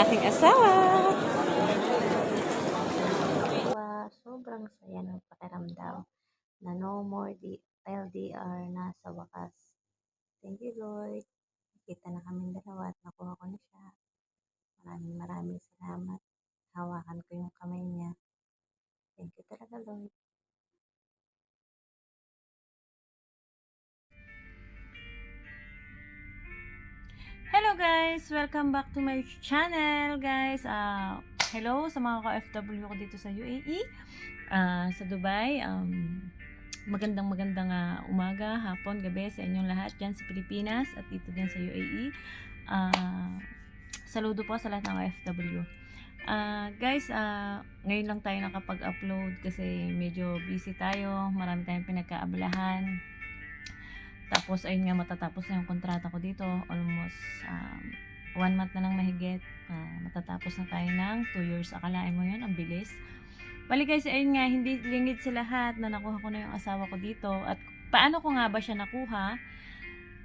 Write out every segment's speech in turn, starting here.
aking asawa. Sobrang saya ng pakiramdam na no more LDR na sa wakas. Thank you, Lord. Kita na kaming dalawa at nakuha ko na siya. Maraming salamat. Hawakan ko yung kamay niya. Thank you talaga, Lord. Hello guys! Welcome back to my channel guys. Hello sa mga ka-FW ko dito sa UAE, sa Dubai. Magandang umaga, hapon, gabi sa inyong lahat dyan sa Pilipinas at dito din sa UAE. Saludo po sa lahat ng OFW. Guys, ngayon lang tayo nakapag-upload kasi medyo busy tayo, marami tayong pinagkaabalahan. Tapos ayun nga, matatapos na yung kontrata ko dito, almost 1 month na lang mahigit. Matatapos na tayo ng 2 years. Akalain mo yun, ang bilis. Bali guys, ayun nga, hindi lingid sa lahat na nakuha ko na yung asawa ko dito. At paano ko nga ba siya nakuha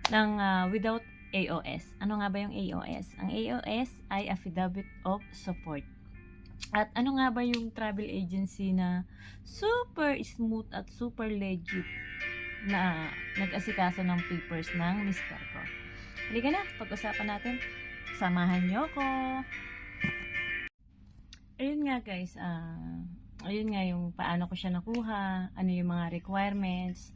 ng without AOS? Ano nga ba yung AOS? Ang AOS ay Affidavit of Support. At ano nga ba yung travel agency na super smooth at super legit na nag-asikaso ng papers ng mister ko? Halika na, pag-usapan natin. Samahan niyo ko. Ayun nga guys, ayun nga yung paano ko siya nakuha, ano yung mga requirements,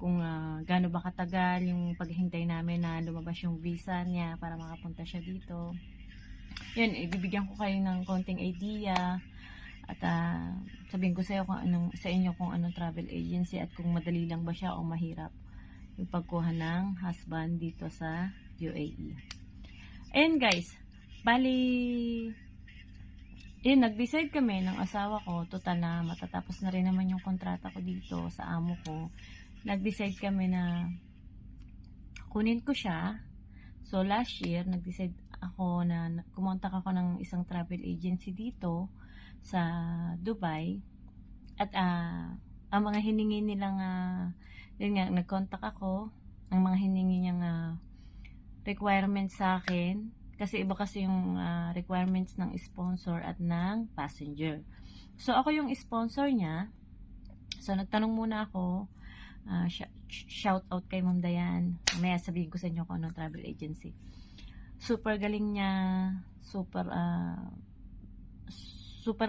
kung gaano ba katagal yung paghintay namin na lumabas yung visa niya para makapunta siya dito. Yun, ibibigyan ko kayo ng konting idea at sabihin ko sa inyo kung anong travel agency at kung madali lang ba siya o mahirap yung pagkuha ng husband dito sa UAE. Ayun guys, bali yun, nag-decide kami ng asawa ko, total na matatapos na rin naman yung kontrata ko dito sa amo ko. Nag-decide kami na kunin ko siya. So last year, nag-decide ako na kumontak ako ng isang travel agency dito sa Dubai. At ang mga hiningi nilang yun nga, nag-contact ako. Ang mga hiningi niyang requirements sa akin, kasi iba kasi yung requirements ng sponsor at ng passenger. So ako yung sponsor niya. So nagtanong muna ako, shout out kay Ma'am Dayan. Mamaya sabihin ko sa inyo kung anong travel agency. Super galing niya, super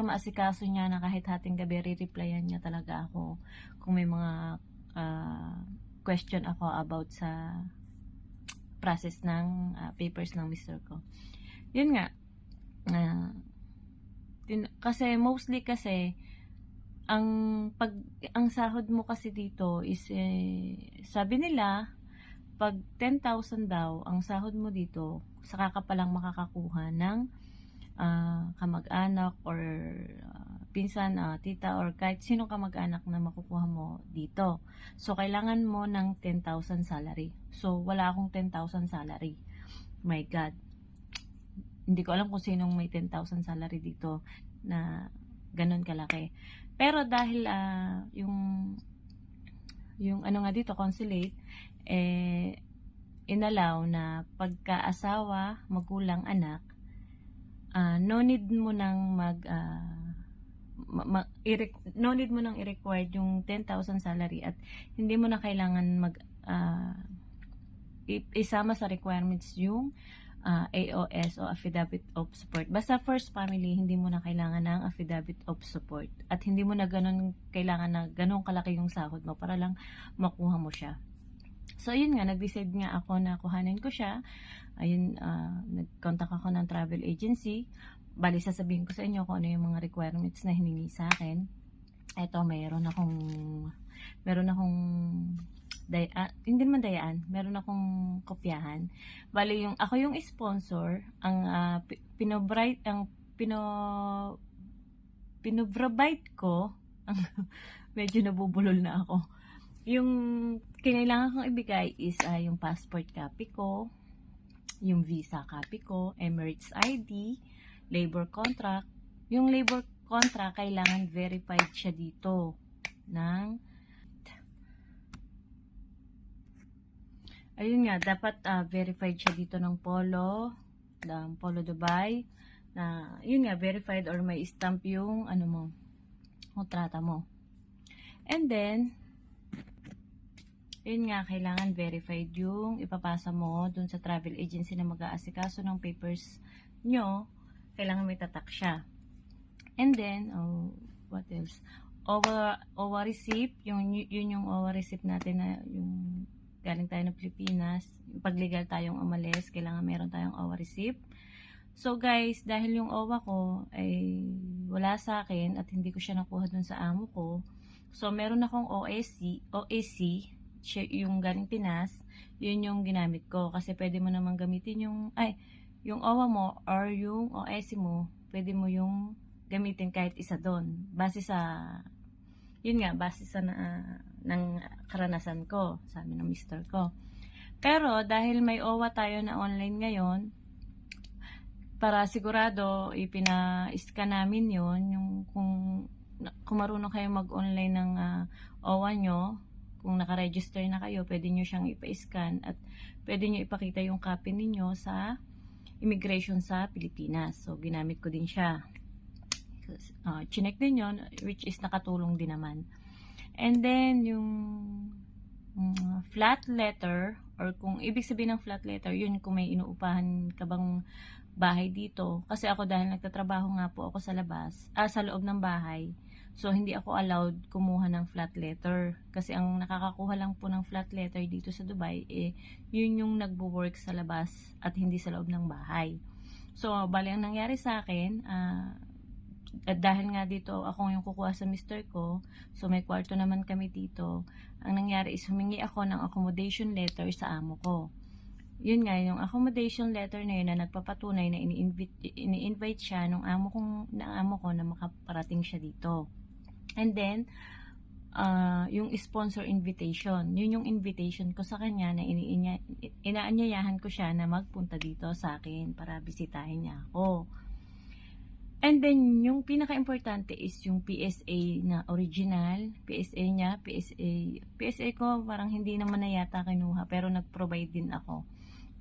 maasikaso niya na kahit hating gabi re-replyan niya talaga ako kung may mga question ako about sa process ng papers ng mister ko. Yun nga, kasi mostly kasi ang sahod mo kasi dito is sabi nila pag 10,000 daw ang sahod mo dito, saka ka palang makakakuha ng kamag-anak or pinsan, tita or kahit sino kamag-anak na makukuha mo dito. So kailangan mo ng 10,000 salary. So wala akong 10,000 salary. My God. Hindi ko alam kung sinong may 10,000 salary dito na ganun kalaki. Pero dahil yung ano nga dito, consulate, inalaw na pagka-asawa, magulang, anak, no need mo nang no need mo nang i-require yung 10,000 salary at hindi mo na kailangan isama sa requirements yung AOS o Affidavit of Support. Basta first family, hindi mo na kailangan ng Affidavit of Support. At hindi mo na kailangan na ganun kalaki yung sahod mo para lang makuha mo siya. So, yun nga, nag-decide nga ako na kuhanin ko siya. Ayun, nag-contact ako ng travel agency. Bali, sasabihin ko sa inyo kung ano yung mga requirements na hiningi sa akin. Ito, meron akong hindi naman dayaan, meron akong kopyahan. Bali, ako yung sponsor, ang pinobravite ko, medyo nabubulol na ako. Yung kailangan kong ibigay is yung passport copy ko, yung visa copy ko, Emirates ID, labor contract. Yung labor contract, kailangan verified siya dito ng ayun nga, dapat verified siya dito ng Polo Dubai, na yun nga, verified or may stamp yung ano mo, kontrata mo. And then, yun nga, kailangan verified yung ipapasa mo dun sa travel agency na mag-aasikaso ng papers nyo. Kailangan may tatak siya. And then, what else? OWA receipt, yun yung OWA receipt natin na yung galing tayo ng Pilipinas. Pag legal tayong umalis, kailangan meron tayong OWA receipt. So guys, dahil yung OWA ko ay wala sa akin at hindi ko siya nakuha dun sa amo ko, so meron akong OAC, yung galing Pinas, yun yung ginamit ko. Kasi pwede mo namang gamitin yung OWA mo or yung OAC mo, pwede mo yung gamitin kahit isa doon. Base sa ng karanasan ko, sabi ng mister ko. Pero dahil may OWA tayo na online ngayon, para sigurado ipina-scan namin yon yung kung marunong kayo mag-online ng OWA nyo, kung naka-register na kayo, pwede nyo siyang ipa-scan at pwede nyo ipakita yung copy ninyo sa immigration sa Pilipinas. So, ginamit ko din siya. Chinek din yun, which is nakatulong din naman. And then, yung flat letter, or kung ibig sabihin ng flat letter, yun kung may inuupahan ka bang bahay dito. Kasi ako dahil nagtatrabaho nga po ako sa labas, sa loob ng bahay, so hindi ako allowed kumuha ng flat letter. Kasi ang nakakakuha lang po ng flat letter dito sa Dubai, yun yung nagbo-work sa labas at hindi sa loob ng bahay. So, bali ang nangyari sa akin, at dahil nga dito ako yung kukuha sa mister ko, so may kwarto naman kami dito, ang nangyari is humingi ako ng accommodation letter sa amo ko. Yun nga, yung accommodation letter na yun na nagpapatunay na ini-invite siya ng amo ko na makaparating siya dito. And then, yung sponsor invitation, yun yung invitation ko sa kanya na inaanyayahan ko siya na magpunta dito sa akin para bisitahin niya ako. And then, yung pinaka-importante is yung PSA na original. PSA niya, PSA ko parang hindi naman na yata kinuha, pero nag-provide din ako.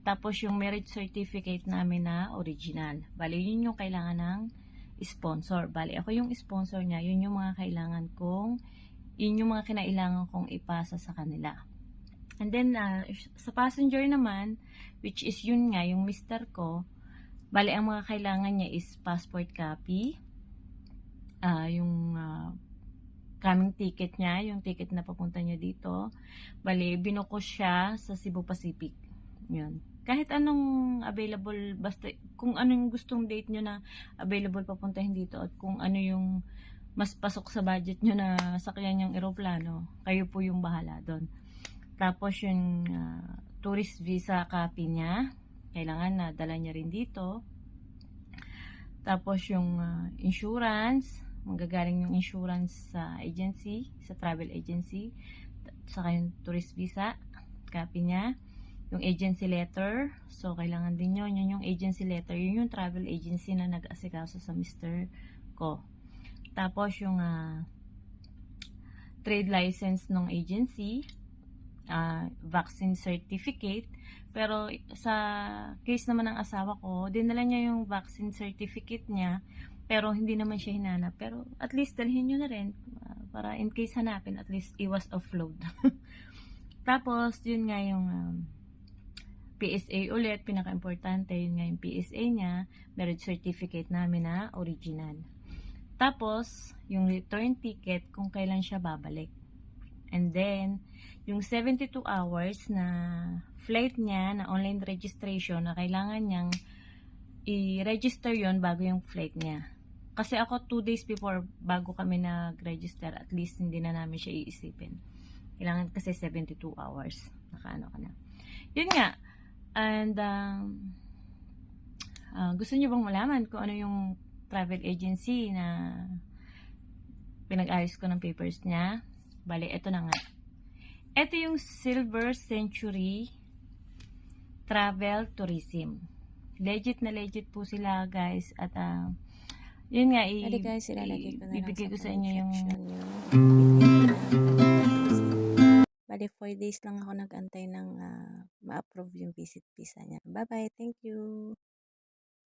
Tapos yung marriage certificate namin na original. Bali, yun yung kailangan ng sponsor. Bali, ako yung sponsor niya, yun yung mga kinailangan kong ipasa sa kanila. And then, sa passenger naman, which is yun nga, yung mister ko, bali, ang mga kailangan niya is passport copy, yung coming ticket niya, yung ticket na papunta niya dito. Bali, binuko siya sa Cebu Pacific. Yun. Kahit anong available, basta kung anong gustong date nyo na available papuntahin dito at kung ano yung mas pasok sa budget nyo na sakyan yung eroplano, kayo po yung bahala doon. Tapos yung tourist visa copy niya, kailangan na dala niya rin dito. Tapos yung insurance, manggagaling yung insurance sa agency, sa travel agency, saka yung tourist visa copy niya. Yung agency letter, so kailangan din yun yung agency letter, yun yung travel agency na nag-asikaso sa mister ko. Tapos yung trade license ng agency, vaccine certificate, pero sa case naman ng asawa ko, dinala niya yung vaccine certificate niya, pero hindi naman siya hinanap. Pero at least dalhin nyo na rin, para in case hanapin, at least iwas offload. Tapos yun nga yung PSA ulit, pinaka-importante, yun nga yung PSA niya, marriage certificate namin na original. Tapos, yung return ticket kung kailan siya babalik. And then, yung 72 hours na flight niya na online registration na kailangan niyang i-register yon bago yung flight niya. Kasi ako 2 days before bago kami nag-register, at least hindi na namin siya iisipin. Kailangan kasi 72 hours. Nakaano ka na. Yun nga. And gusto niyo bang malaman kung ano yung travel agency na pinag-ayos ko ng papers niya? Bale, ito na nga. Ito yung Silver Century Travel Tourism. Legit na legit po sila, guys. At yun nga, Guys, ilalagay ko na lang ibibigay ko sa comment inyo yung section Bali, 4 days lang ako nag-antay ng ma-approve yung visit visa niya. Bye-bye. Thank you.